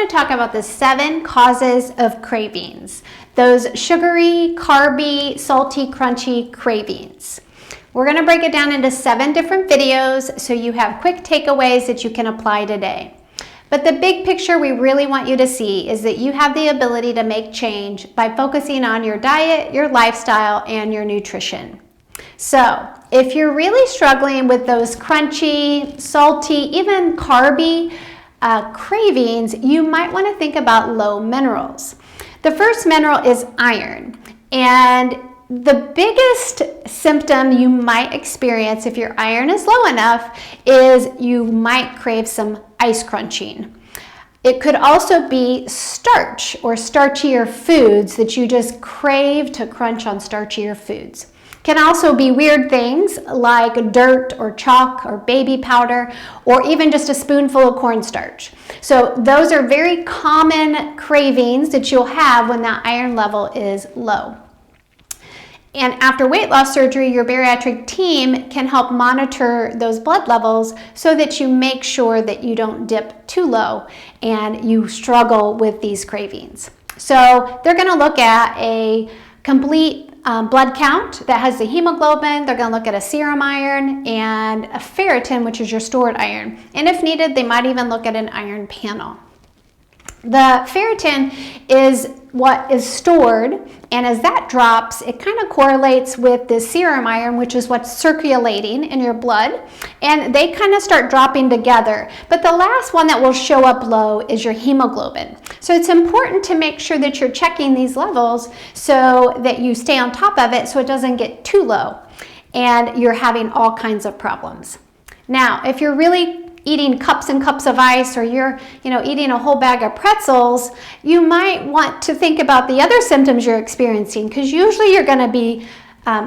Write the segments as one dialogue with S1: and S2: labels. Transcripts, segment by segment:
S1: going to talk about the 7 causes of cravings. Those sugary, carby, salty, crunchy cravings. We're going to break it down into 7 different videos so you have quick takeaways that you can apply today. But the big picture we really want you to see is that you have the ability to make change by focusing on your diet, your lifestyle, and your nutrition. So, if you're really struggling with those crunchy, salty, even carby cravings, you might want to think about low minerals. The first mineral is iron, and the biggest symptom you might experience if your iron is low enough is you might crave some ice crunching. It could also be starch or starchier foods that you just crave to crunch on starchier foods. Can also be weird things like dirt or chalk or baby powder or even just a spoonful of cornstarch. So those are very common cravings that you'll have when that iron level is low. And after weight loss surgery, your bariatric team can help monitor those blood levels so that you make sure that you don't dip too low and you struggle with these cravings. So they're going to look at a complete blood count that has the hemoglobin. They're going to look at a serum iron and a ferritin, which is your stored iron. And if needed, they might even look at an iron panel. The ferritin is what is stored, and as that drops, it kind of correlates with the serum iron, which is what's circulating in your blood, and they kind of start dropping together. But the last one that will show up low is your hemoglobin. So it's important to make sure that you're checking these levels so that you stay on top of it so it doesn't get too low and you're having all kinds of problems. Now, if you're really eating cups and cups of ice, or you're eating a whole bag of pretzels, you might want to think about the other symptoms you're experiencing, because usually you're going to be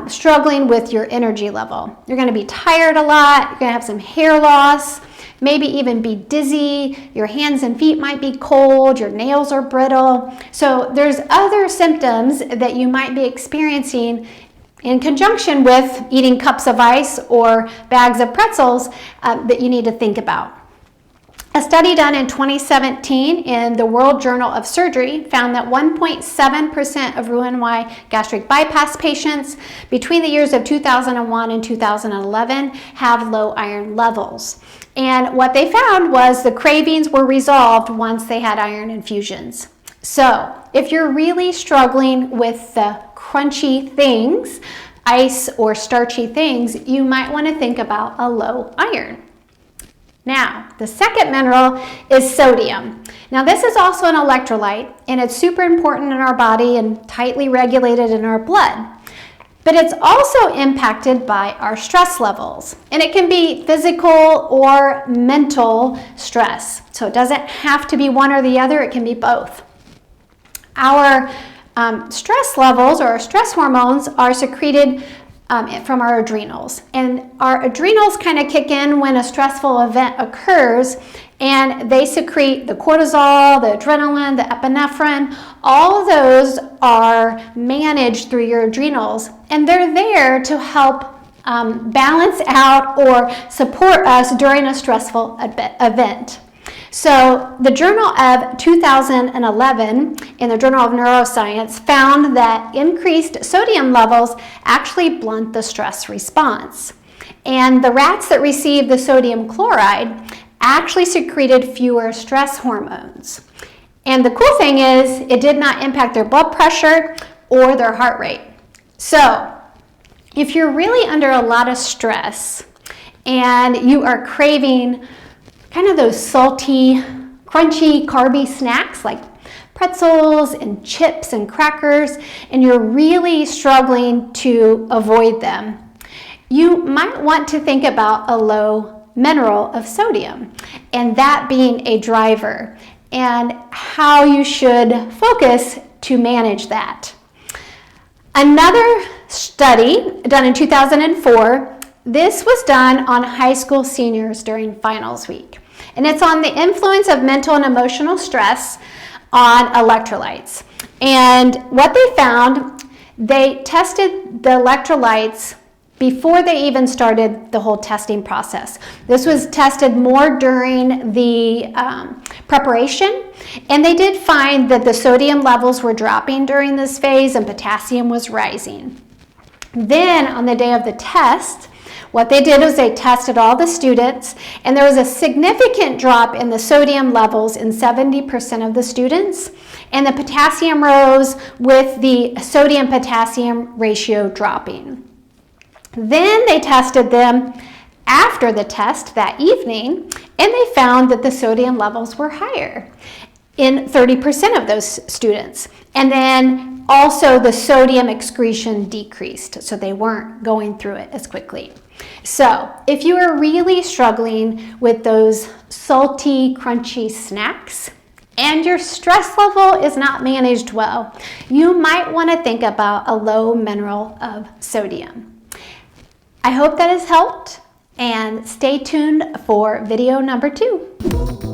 S1: struggling with your energy level. You're going to be tired a lot, you're going to have some hair loss, maybe even be dizzy, your hands and feet might be cold, your nails are brittle. So there's other symptoms that you might be experiencing in conjunction with eating cups of ice or bags of pretzels that you need to think about. A study done in 2017 in the World Journal of Surgery found that 1.7% of Roux-en-Y gastric bypass patients between the years of 2001 and 2011 have low iron levels. And what they found was the cravings were resolved once they had iron infusions. So if you're really struggling with the crunchy things, ice or starchy things, you might want to think about a low iron. Now, the second mineral is sodium. Now, this is also an electrolyte, and it's super important in our body and tightly regulated in our blood. But it's also impacted by our stress levels, and it can be physical or mental stress. So it doesn't have to be one or the other, it can be both. Our stress levels or our stress hormones are secreted from our adrenals. And our adrenals kind of kick in when a stressful event occurs, and they secrete the cortisol, the adrenaline, the epinephrine. All of those are managed through your adrenals, and they're there to help balance out or support us during a stressful event. So the Journal of 2011 in the Journal of Neuroscience found that increased sodium levels actually blunt the stress response. And the rats that received the sodium chloride actually secreted fewer stress hormones. And the cool thing is it did not impact their blood pressure or their heart rate. So if you're really under a lot of stress and you are craving kind of those salty, crunchy, carby snacks like pretzels and chips and crackers, and you're really struggling to avoid them, you might want to think about a low mineral of sodium, and that being a driver, and how you should focus to manage that. Another study done in 2004, this was done on high school seniors during finals week. And it's on the influence of mental and emotional stress on electrolytes. And what they found, they tested the electrolytes before they even started the whole testing process. This was tested more during the preparation, and they did find that the sodium levels were dropping during this phase and potassium was rising. Then on the day of the test, what they did was they tested all the students, and there was a significant drop in the sodium levels in 70% of the students, and the potassium rose with the sodium-potassium ratio dropping. Then they tested them after the test that evening, and they found that the sodium levels were higher in 30% of those students. And then also the sodium excretion decreased, so they weren't going through it as quickly. So if you are really struggling with those salty, crunchy snacks and your stress level is not managed well, you might want to think about a low mineral of sodium. I hope that has helped, and stay tuned for video number 2.